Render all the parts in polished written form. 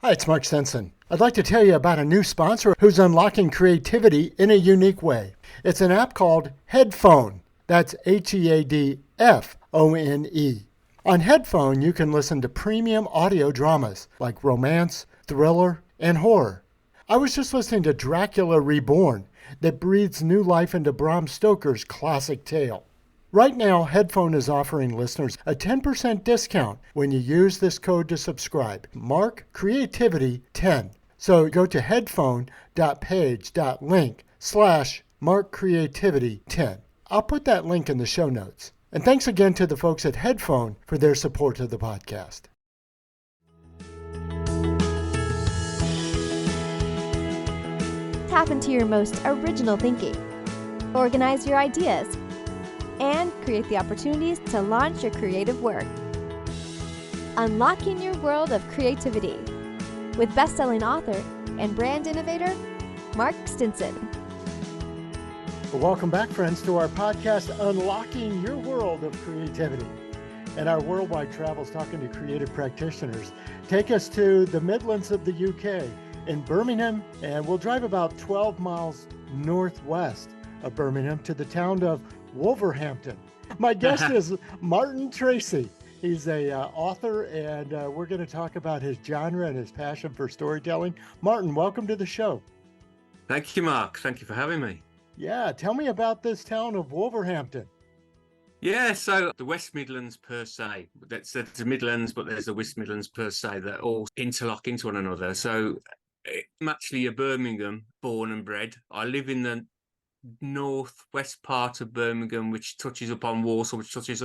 Hi, it's Mark Stinson. I'd like to tell you about a new sponsor who's unlocking creativity in a unique way. It's an app called Headphone. That's Headphone. On Headphone, you can listen to premium audio dramas like romance, thriller, and horror. I was just listening to Dracula Reborn that breathes new life into Bram Stoker's classic tale. Right now, Headphone is offering listeners a 10% discount when you use this code to subscribe. Mark Creativity 10. So go to headphone.page.link/Mark Creativity 10. I'll put that link in the show notes. And thanks again to the folks at Headphone for their support of the podcast. Tap into your most original thinking. Organize your ideas and create the opportunities to launch your creative work. Unlocking your world of creativity with best-selling author and brand innovator, Mark Stinson. Well, welcome back, friends, to our podcast, Unlocking Your World of Creativity. And our worldwide travels talking to creative practitioners take us to the Midlands of the UK in Birmingham, and we'll drive about 12 miles northwest of Birmingham to the town of Wolverhampton. My guest is Martin Tracey. He's a author, and we're going to talk about his genre and his passion for storytelling. Martin, welcome to the show. Thank you, Mark. Thank you for having me. Yeah, tell me about this town of Wolverhampton. Yeah, so the West Midlands per se, that's the Midlands, but there's the West Midlands per se that all interlock into one another. So I'm actually a Birmingham born and bred. I live in the northwest part of Birmingham, which touches upon Walsall, which touches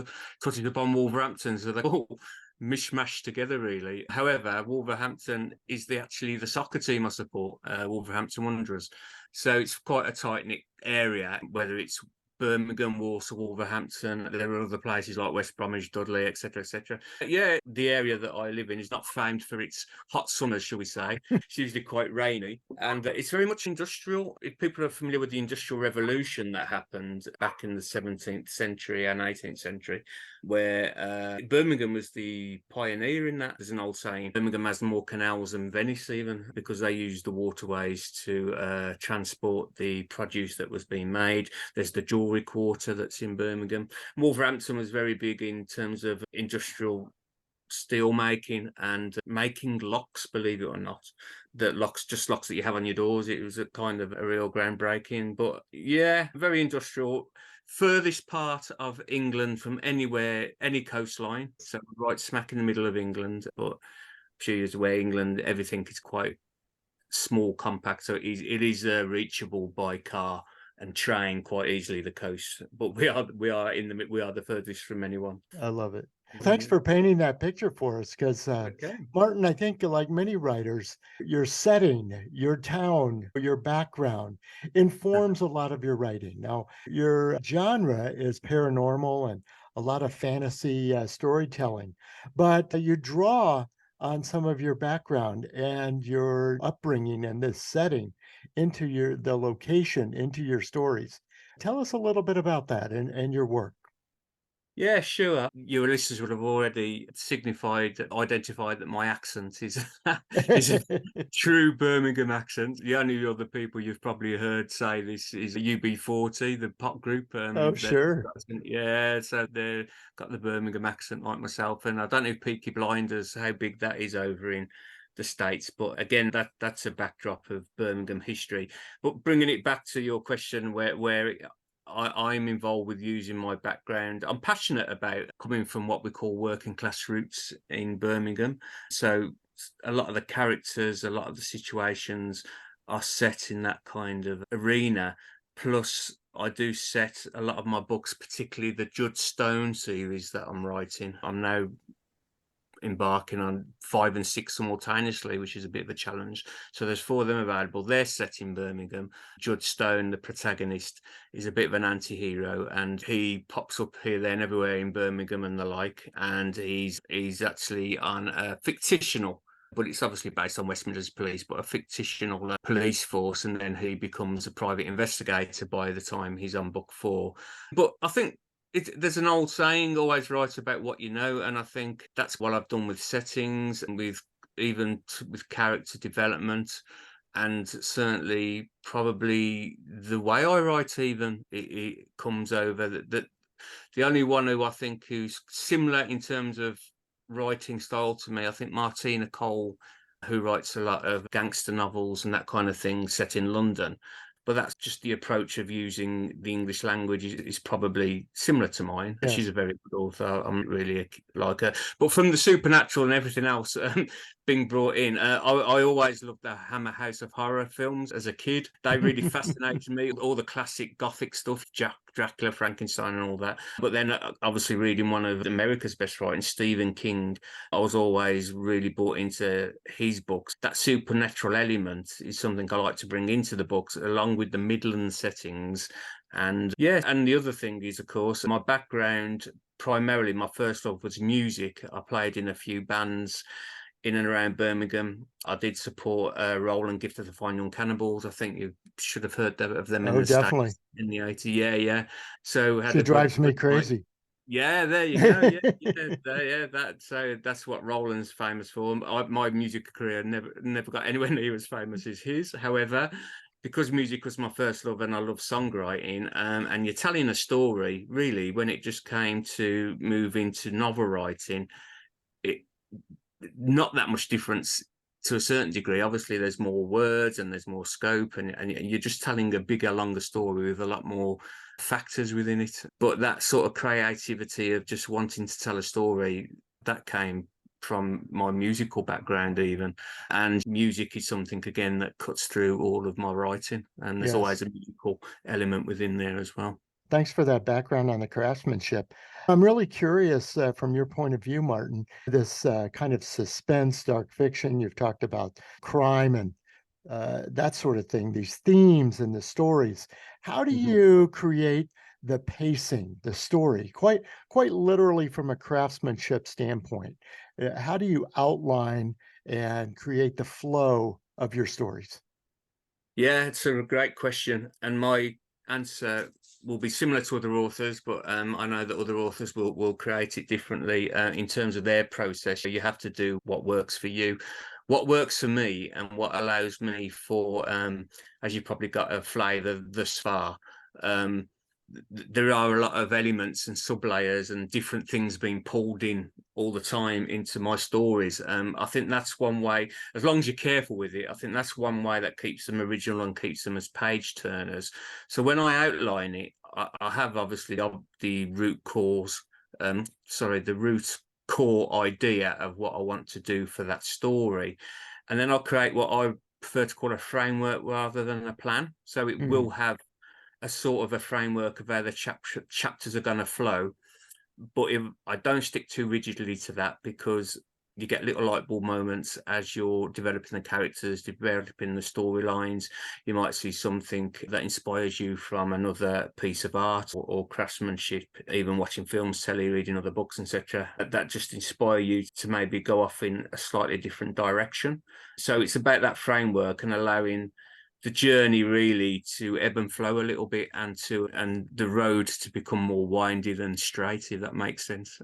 upon Wolverhampton. So they're all mishmashed together, really. However, Wolverhampton is actually the soccer team I support, Wolverhampton Wanderers. So it's quite a tight-knit area, whether it's Birmingham, Walsall, Wolverhampton. There are other places like West Bromwich, Dudley, etc., etc. Yeah, the area that I live in is not famed for its hot summers, shall we say. It's usually quite rainy, and it's very much industrial. If people are familiar with the Industrial Revolution that happened back in the 17th century and 18th century, where Birmingham was the pioneer in that. There's an old saying, Birmingham has more canals than Venice, even, because they used the waterways to transport the produce that was being made. There's the jewellery quarter that's in Birmingham. Wolverhampton was very big in terms of industrial steel making and making locks, believe it or not. The locks that you have on your doors. It was a kind of a real groundbreaking, but yeah, very industrial. Furthest part of England from anywhere, any coastline. So right smack in the middle of England, but a few years away, England, everything is quite small, compact. So it is reachable by car and train quite easily, the coast. But we are the furthest from anyone. I love it. Thanks for painting that picture for us, because Okay. Martin, I think like many writers, your setting, your town, your background informs a lot of your writing. Now, your genre is paranormal and a lot of fantasy storytelling, but you draw on some of your background and your upbringing and this setting into the location, into your stories. Tell us a little bit about that and your work. Yeah, sure. Your listeners would have already identified that my accent is is a true Birmingham accent. The only other people you've probably heard say this is UB40, the pop group. Oh, sure. Yeah, so they've got the Birmingham accent like myself. And I don't know, Peaky Blinders, how big that is over in the States. But again, that's a backdrop of Birmingham history. But bringing it back to your question, where I'm involved with using my background. I'm passionate about coming from what we call working class roots in Birmingham. So a lot of the characters, a lot of the situations are set in that kind of arena. Plus, I do set a lot of my books, particularly the Judd Stone series that I'm writing. I'm now embarking on 5 and 6 simultaneously, which is a bit of a challenge. So there's 4 of them available. They're set in Birmingham. Judd Stone, the protagonist, is a bit of an anti-hero, and he pops up here, there, and everywhere in Birmingham and the like. And he's actually on a fictional, but it's obviously based on West Midlands Police, but a fictional police force, and then he becomes a private investigator by the time he's on book 4. But I think there's an old saying, always write about what you know, and I think that's what I've done with settings and with even with character development. And certainly, probably the way I write, even it comes over that the only one who I think who's similar in terms of writing style to me, I think Martina Cole, who writes a lot of gangster novels and that kind of thing set in London. But that's just the approach of using the English language is probably similar to mine. Yes. She's a very good author. I'm really like her. But from the supernatural and everything else being brought in, I always loved the Hammer House of Horror films as a kid. They really fascinated me. All the classic Gothic stuff, Dracula, Frankenstein, and all that. But then, obviously, reading one of America's best writers, Stephen King, I was always really bought into his books. That supernatural element is something I like to bring into the books, along with the Midland settings. And yeah, and the other thing is, of course, my background, primarily my first love was music. I played in a few bands in and around Birmingham. I did support Roland Gift of the Fine Young Cannibals. I think you should have heard of them in the definitely. States in the 80s. Yeah. So She drives me crazy. Yeah, there you go. Yeah. That's what Roland's famous for. My music career never got anywhere near as famous as his. However, because music was my first love and I love songwriting, and you're telling a story, really, when it just came to move into novel writing, it not that much difference to a certain degree. Obviously, there's more words and there's more scope, and you're just telling a bigger, longer story with a lot more factors within it. But that sort of creativity of just wanting to tell a story, that came from my musical background even. And music is something, again, that cuts through all of my writing, and there's always a musical element within there as well. Thanks for that background on the craftsmanship. I'm really curious from your point of view, Martin, this kind of suspense, dark fiction. You've talked about crime and that sort of thing, these themes and the stories. How do you create the pacing, the story, quite literally from a craftsmanship standpoint? How do you outline and create the flow of your stories? Yeah, it's a great question. And my answer will be similar to other authors, but I know that other authors will create it differently in terms of their process. You have to do what works for you. What works for me and what allows me for, as you probably got a flavour thus far, there are a lot of elements and sub-layers and different things being pulled in all the time into my stories. I think that's one way, as long as you're careful with it, I think that's one way that keeps them original and keeps them as page turners. So when I outline it, I have obviously the root cause, the root core idea of what I want to do for that story. And then I'll create what I prefer to call a framework rather than a plan. So it will have a sort of a framework of how the chapters are going to flow, but if I don't stick too rigidly to that, because you get little light bulb moments as you're developing the characters, developing the storylines. You might see something that inspires you from another piece of art or craftsmanship, even watching films, telly, reading other books, etc. That just inspire you to maybe go off in a slightly different direction. So it's about that framework and allowing the journey really to ebb and flow a little bit, and the road to become more windy than straight, if that makes sense.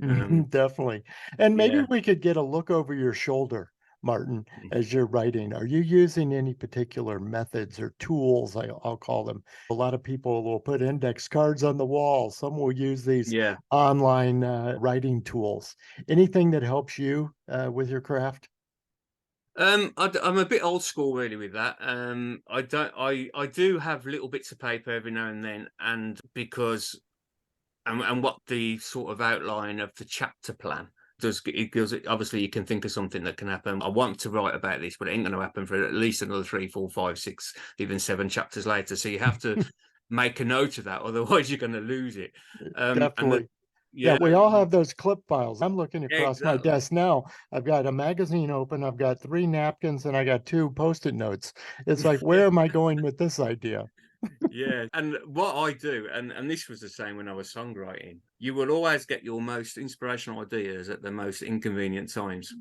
Definitely. And maybe Yeah. we could get a look over your shoulder, Martin, as you're writing. Are you using any particular methods or tools? I'll call them. A lot of people will put index cards on the wall. Some will use these Yeah. online writing tools. Anything that helps you with your craft? I'm a bit old school really with that. I do have little bits of paper every now and then, and because and what the sort of outline of the chapter plan does, it gives it, obviously you can think of something that can happen. I want to write about this, but it ain't going to happen for at least another 3, 4, 5, 6, even 7 chapters later. So you have to make a note of that, otherwise you're going to lose it. Definitely. Yeah, Yeah, we all have those clip files. I'm looking across my exactly. desk now. I've got a magazine open. I've got 3 napkins and I got 2 Post-it notes. It's like, where am I going with this idea? Yeah, and what I do, and this was the same when I was songwriting, you will always get your most inspirational ideas at the most inconvenient times.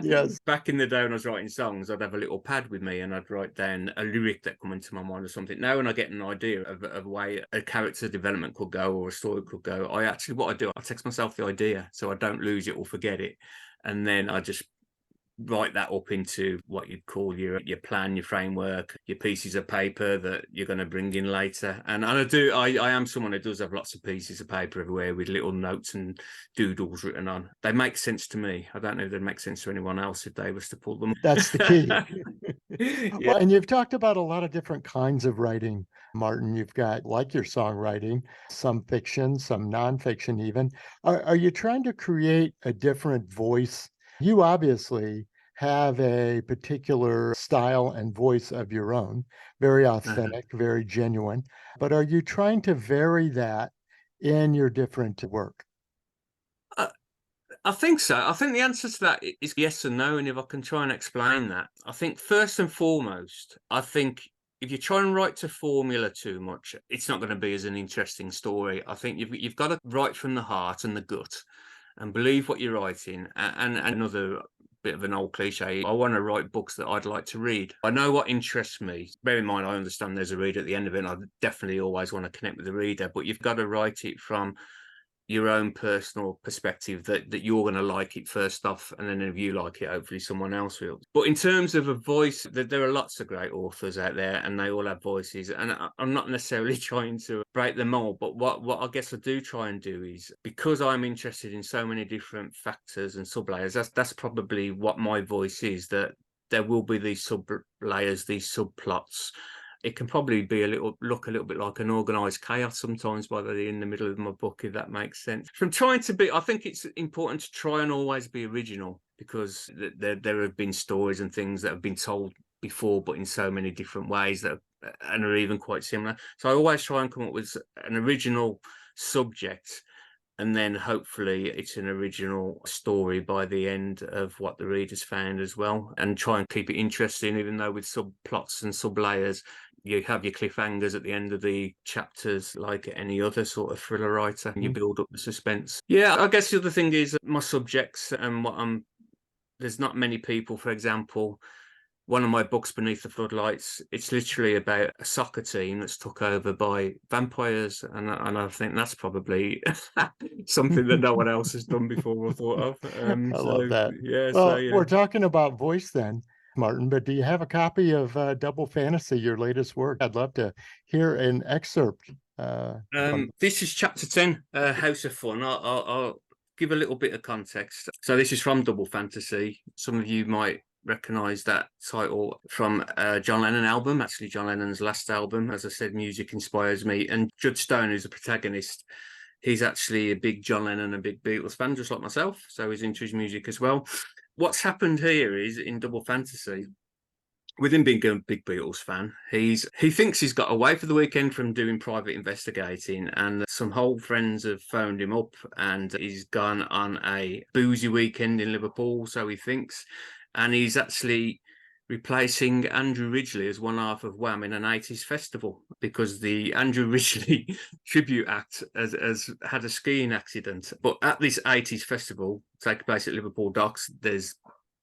Yes. Back in the day when I was writing songs, I'd have a little pad with me and I'd write down a lyric that come into my mind or something. Now when I get an idea of a way a character development could go or a story could go, what I do, I text myself the idea so I don't lose it or forget it. And then I just write that up into what you'd call your plan, your framework, your pieces of paper that you're going to bring in later. And I am someone who does have lots of pieces of paper everywhere with little notes and doodles written on. They make sense to me. I don't know if they'd make sense to anyone else if they was to pull them. That's the key. Yeah. Well, and you've talked about a lot of different kinds of writing, Martin. You've got, like your songwriting, some fiction, some nonfiction even. Are you trying to create a different voice? You obviously have a particular style and voice of your own, very authentic, very genuine. But are you trying to vary that in your different work? I think so. I think the answer to that is yes and no. And if I can try and explain that, I think first and foremost, I think if you try and write to formula too much, it's not going to be as an interesting story. I think you've got to write from the heart and the gut and believe what you're writing. And another bit of an old cliche, I want to write books that I'd like to read. I know what interests me. Bear in mind, I understand there's a reader at the end of it, and I definitely always want to connect with the reader, but you've got to write it from your own personal perspective that you're going to like it first off, and then if you like it, hopefully someone else will. But in terms of a voice, there are lots of great authors out there and they all have voices, and I'm not necessarily trying to break them all, but what I guess I do try and do is, because I'm interested in so many different factors and sub layers, that's probably what my voice is, that there will be these sub layers, these subplots. It can probably be look a little bit like an organized chaos sometimes in the middle of my book, if that makes sense. From trying to be, I think it's important to try and always be original, because there have been stories and things that have been told before, but in so many different ways and are even quite similar. So I always try and come up with an original subject, and then hopefully it's an original story by the end of what the reader's found as well, and try and keep it interesting, even though with subplots and sub layers, you have your cliffhangers at the end of the chapters, like any other sort of thriller writer, and you build up the suspense. Yeah, I guess the other thing is my subjects and there's not many people, for example, one of my books, Beneath the Floodlights, it's literally about a soccer team that's took over by vampires. And I think that's probably something that no one else has done before or thought of. I love that. Yeah, Well, we're talking about voice then, Martin, but do you have a copy of Double Fantasy, your latest work? I'd love to hear an excerpt. This is chapter 10, House of Fun. I'll give a little bit of context. So this is from Double Fantasy. Some of you might recognize that title from John Lennon album, actually John Lennon's last album. As I said, music inspires me. And Judd Stone, who's the protagonist, he's actually a big John Lennon and big Beatles fan, just like myself. So he's into his music as well. What's happened here is, in Double Fantasy, with him being a big Beatles fan, he thinks he's got away for the weekend from doing private investigating, and some old friends have phoned him up and he's gone on a boozy weekend in Liverpool, so he thinks, and he's actually replacing Andrew Ridgeley as one half of Wham in an 80s festival, because the Andrew Ridgeley tribute act has had a skiing accident. But at this 80s festival, take place at Liverpool Docks, there's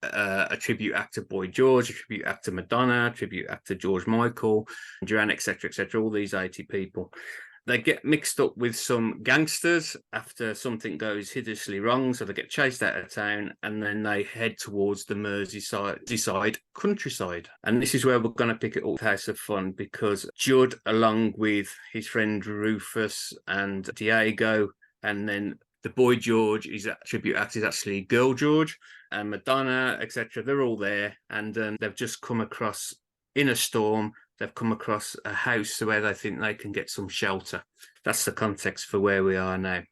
a tribute act to Boy George, a tribute act to Madonna, a tribute act to George Michael, Duran, etc., all these 80 people. They get mixed up with some gangsters after something goes hideously wrong, so they get chased out of town, and then they head towards the Merseyside countryside. And this is where we're going to pick it up, House of Fun, because Judd, along with his friend Rufus and Diego, and then the Boy George, his tribute act is actually Girl George, and Madonna, etc. They're all there, and they've just come across, in a storm, they've come across a house where they think they can get some shelter. That's the context for where we are now.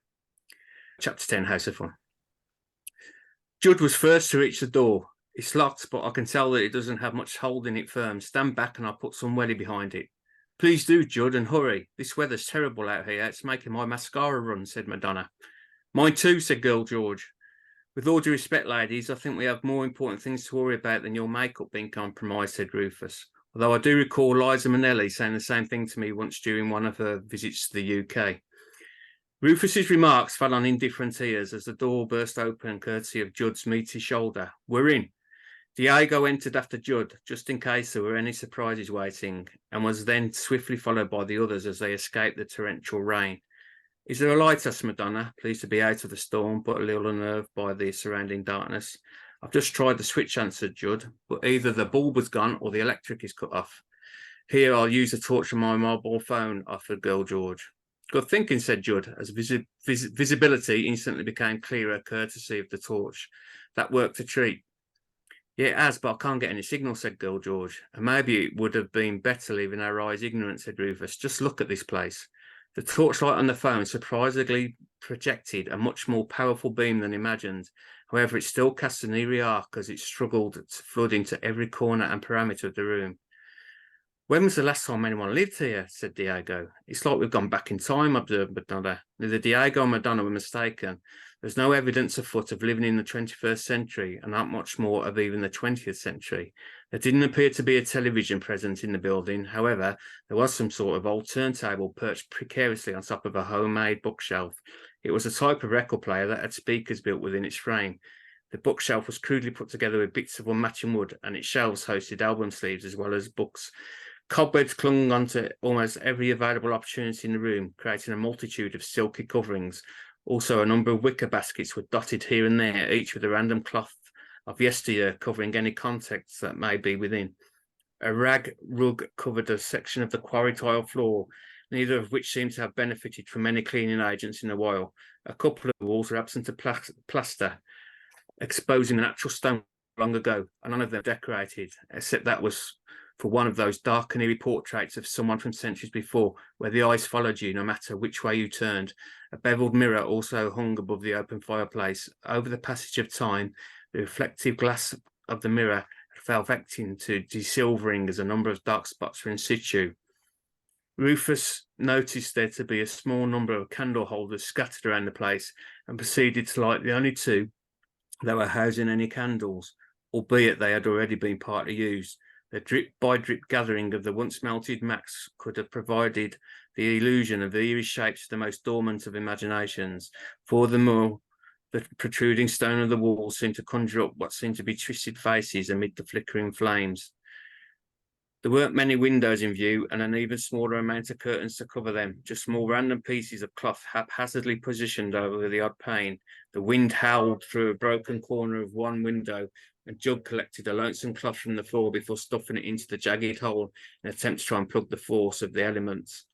Chapter 10, House of Fun. Judd was first to reach the door. It's locked, but I can tell that it doesn't have much holding it firm. Stand back and I'll put some welly behind it. Please do, Judd, and hurry. This weather's terrible out here. It's making my mascara run, said Madonna. Mine too, said Girl George. With all due respect, ladies, I think we have more important things to worry about than your makeup being compromised, said Rufus. Although I do recall Liza Minnelli saying the same thing to me once during one of her visits to the UK. Rufus's remarks fell on indifferent ears as the door burst open courtesy of Judd's meaty shoulder. We're in. Diego entered after Judd, just in case there were any surprises waiting, and was then swiftly followed by the others as they escaped the torrential rain. Is there a light? Asked Madonna, pleased to be out of the storm, but a little unnerved by the surrounding darkness. I've just tried the switch," answered Judd, "but either the bulb has gone or the electric is cut off." "Here, I'll use the torch on my mobile phone," offered Girl George. "Good thinking," said Judd, as visibility instantly became clearer courtesy of the torch. "That worked a treat." "Yeah, it has, but I can't get any signal," said Girl George. "And maybe it would have been better leaving our eyes ignorant," said Rufus. "Just look at this place." The torchlight on the phone surprisingly projected a much more powerful beam than imagined. However, it still cast an eerie arc as it struggled to flood into every corner and parameter of the room. "When was the last time anyone lived here?" said Diego. "It's like we've gone back in time," observed Madonna. Neither Diego or Madonna were mistaken. There's no evidence afoot of living in the 21st century, and not much more of even the 20th century. There didn't appear to be a television present in the building. However, there was some sort of old turntable perched precariously on top of a homemade bookshelf. It was a type of record player that had speakers built within its frame. The bookshelf was crudely put together with bits of unmatching wood, and its shelves hosted album sleeves as well as books. Cobwebs clung onto almost every available opportunity in the room, creating a multitude of silky coverings. Also, a number of wicker baskets were dotted here and there, each with a random cloth of yesteryear covering any context that may be within. A rag rug covered a section of the quarry tile floor, neither of which seemed to have benefited from any cleaning agents in a while. A couple of walls were absent of plaster, exposing an actual stone long ago, and none of them decorated, except that was for one of those dark and eerie portraits of someone from centuries before, where the eyes followed you no matter which way you turned. A beveled mirror also hung above the open fireplace. Over the passage of time, the reflective glass of the mirror fell back into desilvering as a number of dark spots were in situ. Rufus noticed there to be a small number of candle holders scattered around the place, and proceeded to light the only two that were housing any candles, albeit they had already been partly used. The drip-by-drip gathering of the once-melted max could have provided the illusion of eerie shapes to the most dormant of imaginations. Furthermore, the protruding stone of the wall seemed to conjure up what seemed to be twisted faces amid the flickering flames. There weren't many windows in view, and an even smaller amount of curtains to cover them, just small random pieces of cloth haphazardly positioned over the odd pane. The wind howled through a broken corner of one window, and Judd collected a lonesome cloth from the floor before stuffing it into the jagged hole in an attempt to try and plug the force of the elements.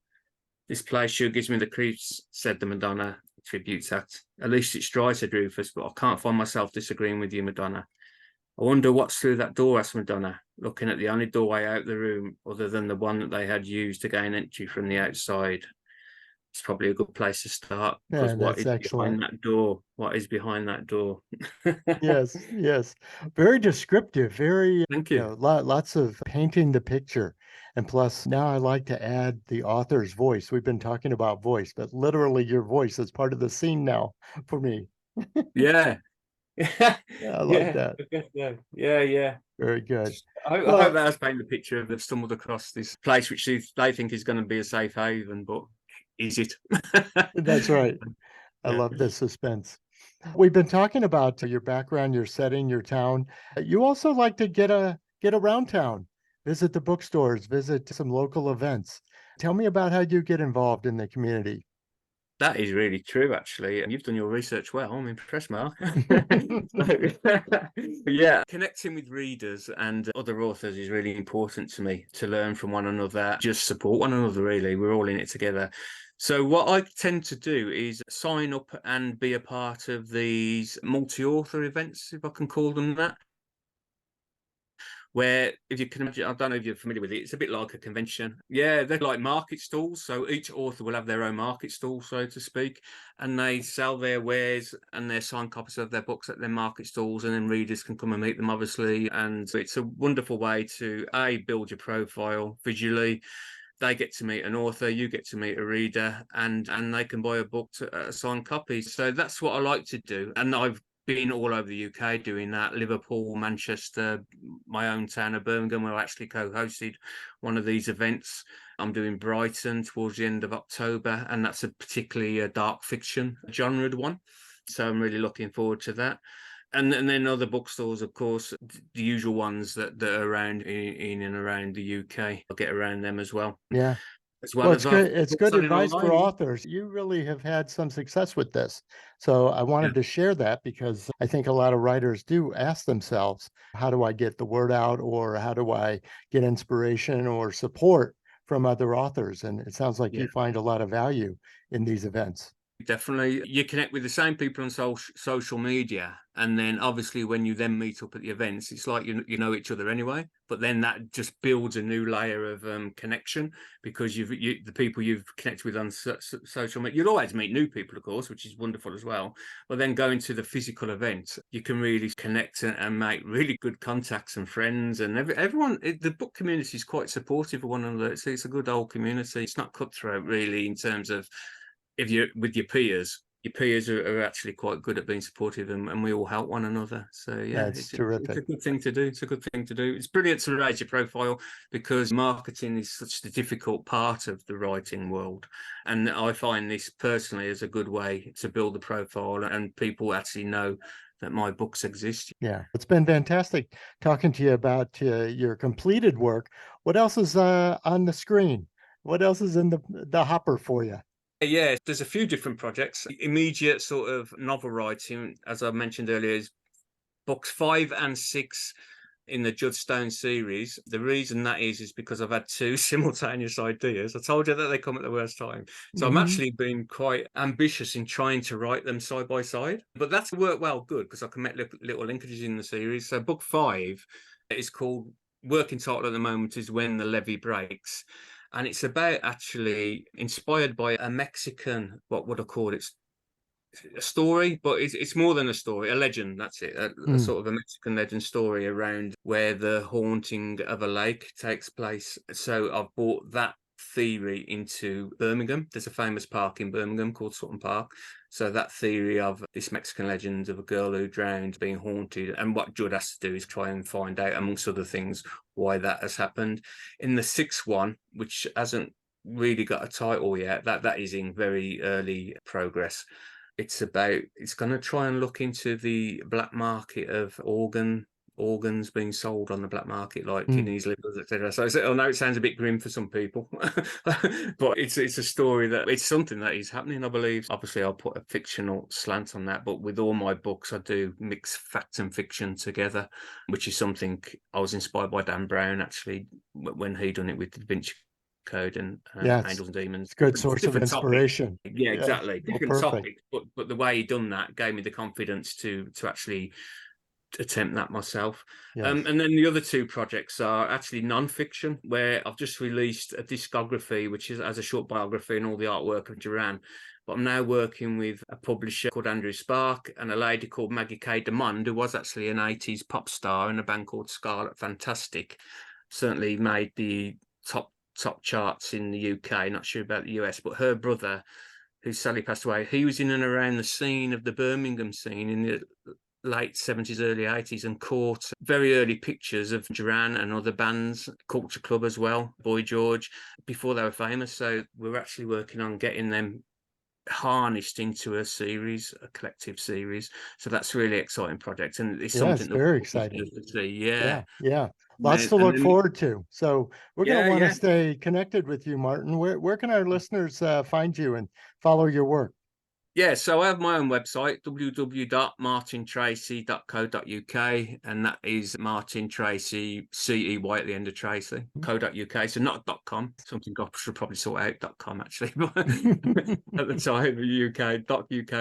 "This place sure gives me the creeps," said the Madonna, tribute act. "At least it's dry," said Rufus, "but I can't find myself disagreeing with you, Madonna." "I wonder what's through that door," asked Madonna, looking at the only doorway out of the room other than the one that they had used to gain entry from the outside. It's probably a good place to start, because Yeah, what that's is behind excellent. that door? What is behind that door? Yes, yes. Very descriptive, very, Thank you. lots of painting the picture. And plus, now I like to add the author's voice. We've been talking about voice, but literally your voice is part of the scene now for me. Yeah. Yeah, I like Yeah. that. Yeah. Yeah. Yeah. Very good. I hope Well, that has painted the picture of they've stumbled across this place which they think is going to be a safe haven, but is it? that's right. I Yeah. love the suspense. We've been talking about your background, your setting, your town. You also like to get around town, visit the bookstores, visit some local events. Tell me about how you get involved in the community. That is really true, actually. And you've done your research well. I'm impressed, Mark. Yeah, connecting with readers and other authors is really important to me, to learn from one another, just support one another, really. We're all in it together. So what I tend to do is sign up and be a part of these multi-author events, if I can call them that, where, if you can imagine, I don't know if you're familiar with it, it's a bit like a convention. Yeah, they're like market stalls. So each author will have their own market stall, so to speak, and they sell their wares and their signed copies of their books at their market stalls, and then readers can come and meet them, obviously. And it's a wonderful way to build your profile visually. They get to meet an author, you get to meet a reader, and they can buy a book to a signed copy. So that's what I like to do, and I've been all over the UK doing that. Liverpool, Manchester, my own town of Birmingham, where I actually co-hosted one of these events. I'm doing Brighton towards the end of October, and that's a particularly a dark fiction genre one. So I'm really looking forward to that. And then other bookstores, of course, the usual ones that are around in and around the UK. I'll get around them as well. Yeah. As Well, well as it's I've good. It's books good selling advice for online. authors. You really have had some success with this. So I Yeah. wanted to share that because I think a lot of writers do ask themselves, how do I get the word out, or how do I get inspiration or support from other authors? And it sounds like Yeah. you find a lot of value in these events. Definitely. You connect with the same people on social media. And then obviously when you then meet up at the events, it's like you know each other anyway. But then that just builds a new layer of connection, because the people you've connected with on social media, you'll always meet new people, of course, which is wonderful as well. But then going to the physical event, you can really connect and make really good contacts and friends. And everyone, the book community is quite supportive of one another. It's a good old community. It's not cutthroat really in terms of, if you're with your peers are actually quite good at being supportive, and we all help one another. So yeah, That's it's a terrific. good thing to do. It's a good thing to do. It's brilliant to raise your profile, because marketing is such a difficult part of the writing world. And I find this personally as a good way to build the profile, and people actually know that my books exist. Yeah, it's been fantastic talking to you about your completed work. What else is on the screen? What else is in the hopper for you? Yeah, there's a few different projects. Immediate sort of novel writing, as I mentioned earlier, is books 5 and 6 in the Judd Stone series. The reason that is because I've had two simultaneous ideas. I told you that they come at the worst time. So I'm Hmm. actually been quite ambitious in trying to write them side by side. But that's worked well good, because I can make little linkages in the series. So book 5 is called, working title at the moment is When the Levee Breaks. And it's about, actually inspired by a Mexican, what would I call it? A story, but it's more than a story, a legend. That's it, a Mm. sort of a Mexican legend story around where the haunting of a lake takes place. So I've brought that theory into Birmingham. There's a famous park in Birmingham called Sutton Park. So that theory of this Mexican legend of a girl who drowned being haunted, and what Judd has to do is try and find out, amongst other things, why that has happened. In the 6th one, which hasn't really got a title yet, that is in very early progress. It's going to try and look into the black market of organs being sold on the black market, like Mm. kidneys, livers, etc. So I know it sounds a bit grim for some people, but it's a story that, it's something that is happening, I believe. Obviously, I'll put a fictional slant on that, but with all my books, I do mix fact and fiction together, which is something I was inspired by Dan Brown, actually, when he done it with Da Vinci Code and Yeah, Angels and Demons. it's a good source of Different topics. inspiration. Yeah, Yes. exactly. Well, Different perfect. topics, but the way he done that gave me the confidence to actually attempt that myself. Yes. And then the other two projects are actually non-fiction, where I've just released a discography, which is as a short biography and all the artwork of Duran. But I'm now working with a publisher called Andrew Spark and a lady called Maggie K. DeMond, who was actually an 80s pop star in a band called Scarlet Fantastic. Certainly made the top charts in the UK, not sure about the US, but her brother, who sadly passed away, he was in and around the scene of the Birmingham scene in the late 70s, early 80s, and caught very early pictures of Duran and other bands, Culture Club as well, Boy George, before they were famous. So we're actually working on getting them harnessed into a series, a collective series. So that's a really exciting project, and it's Yes, something that very people exciting. should see. Yeah. Yeah, yeah. Lots to And look then, forward to. So we're going to yeah, want to yeah. stay connected with you, Martin. Where can our listeners find you and follow your work? Yeah, so I have my own website, www.martintracey.co.uk, and that is Martin Tracey, CEY at the end of Tracy, .co.uk. So not .com, something I should probably sort out .com actually, but at the time, .uk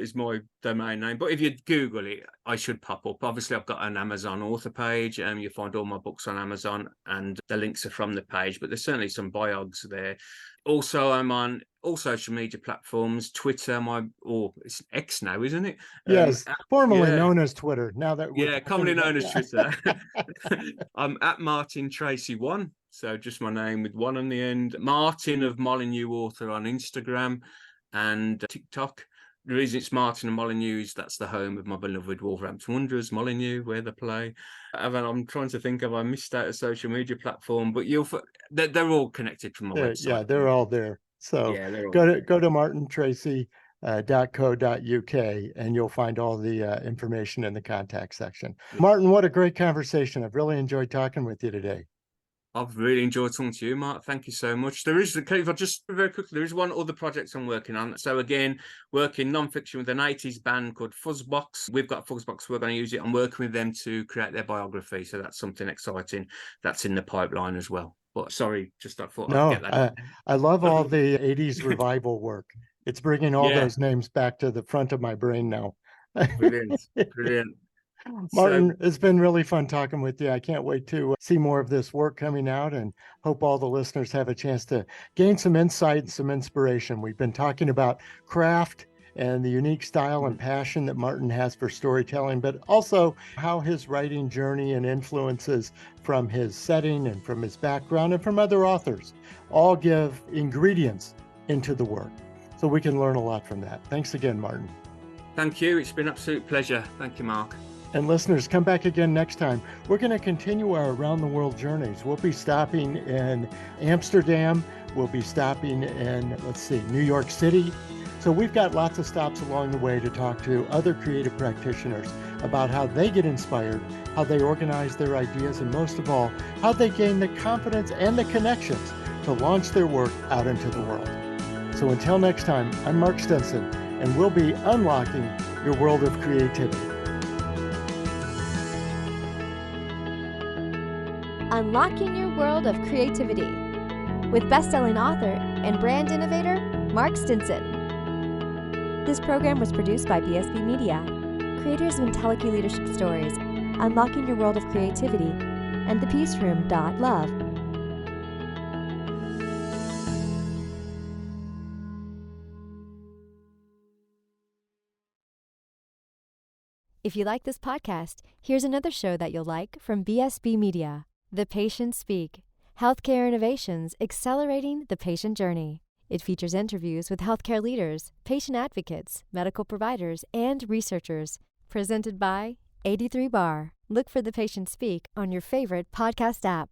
is my domain name. But if you Google it, I should pop up. Obviously, I've got an Amazon author page, and you find all my books on Amazon, and the links are from the page, but there's certainly some biogs there. Also, I'm on all social media platforms, Twitter, it's X now, isn't it? Yes, formerly Yeah, known as Twitter. Now that we're yeah, talking commonly about, known as yeah. Twitter. I'm at Martin Tracey 1, so just my name with 1 on the end. Martin of Molyneux Author on Instagram and TikTok. The reason it's Martin of Molyneux is that's the home of my beloved Wolverhampton Wanderers, Molyneux, where they play. And then I'm trying to think, have I missed out a social media platform? But they're all connected from my website. Yeah, they're all there. So Yeah, they're all go to there. martintracy.co.uk and you'll find all the information in the contact section. Martin, what a great conversation. I've really enjoyed talking with you today. I've really enjoyed talking to you, Mark. Thank you so much. If I just very quickly, there is one other project I'm working on. So again, working non-fiction with an 80s band called Fuzzbox. We've got Fuzzbox. We're going to use it. I'm working with them to create their biography. So that's something exciting that's in the pipeline as well. But sorry, just I thought I'd No, get that. I love all the 80s revival work. It's bringing all Yeah, those names back to the front of my brain now. brilliant, brilliant. So Martin, it's been really fun talking with you. I can't wait to see more of this work coming out and hope all the listeners have a chance to gain some insight and some inspiration. We've been talking about craft and the unique style and passion that Martin has for storytelling, but also how his writing journey and influences from his setting and from his background and from other authors all give ingredients into the work. So we can learn a lot from that. Thanks again, Martin. thank you. It's been an absolute pleasure. Thank you, Mark. And listeners, come back again next time. We're going to continue our around the world journeys. We'll be stopping in Amsterdam. We'll be stopping in, New York City. So we've got lots of stops along the way to talk to other creative practitioners about how they get inspired, how they organize their ideas, and most of all, how they gain the confidence and the connections to launch their work out into the world. So until next time, I'm Mark Stinson, and we'll be unlocking your world of creativity. Unlocking Your World of Creativity with best-selling author and brand innovator Mark Stinson. This program was produced by BSB Media, creators of IntelliKey Leadership Stories, Unlocking Your World of Creativity, and thepeaceroom.love. If you like this podcast, here's another show that you'll like from BSB Media. The Patients Speak. Healthcare innovations accelerating the patient journey. It features interviews with healthcare leaders, patient advocates, medical providers, and researchers. Presented by 83 Bar. Look for The Patients Speak on your favorite podcast app.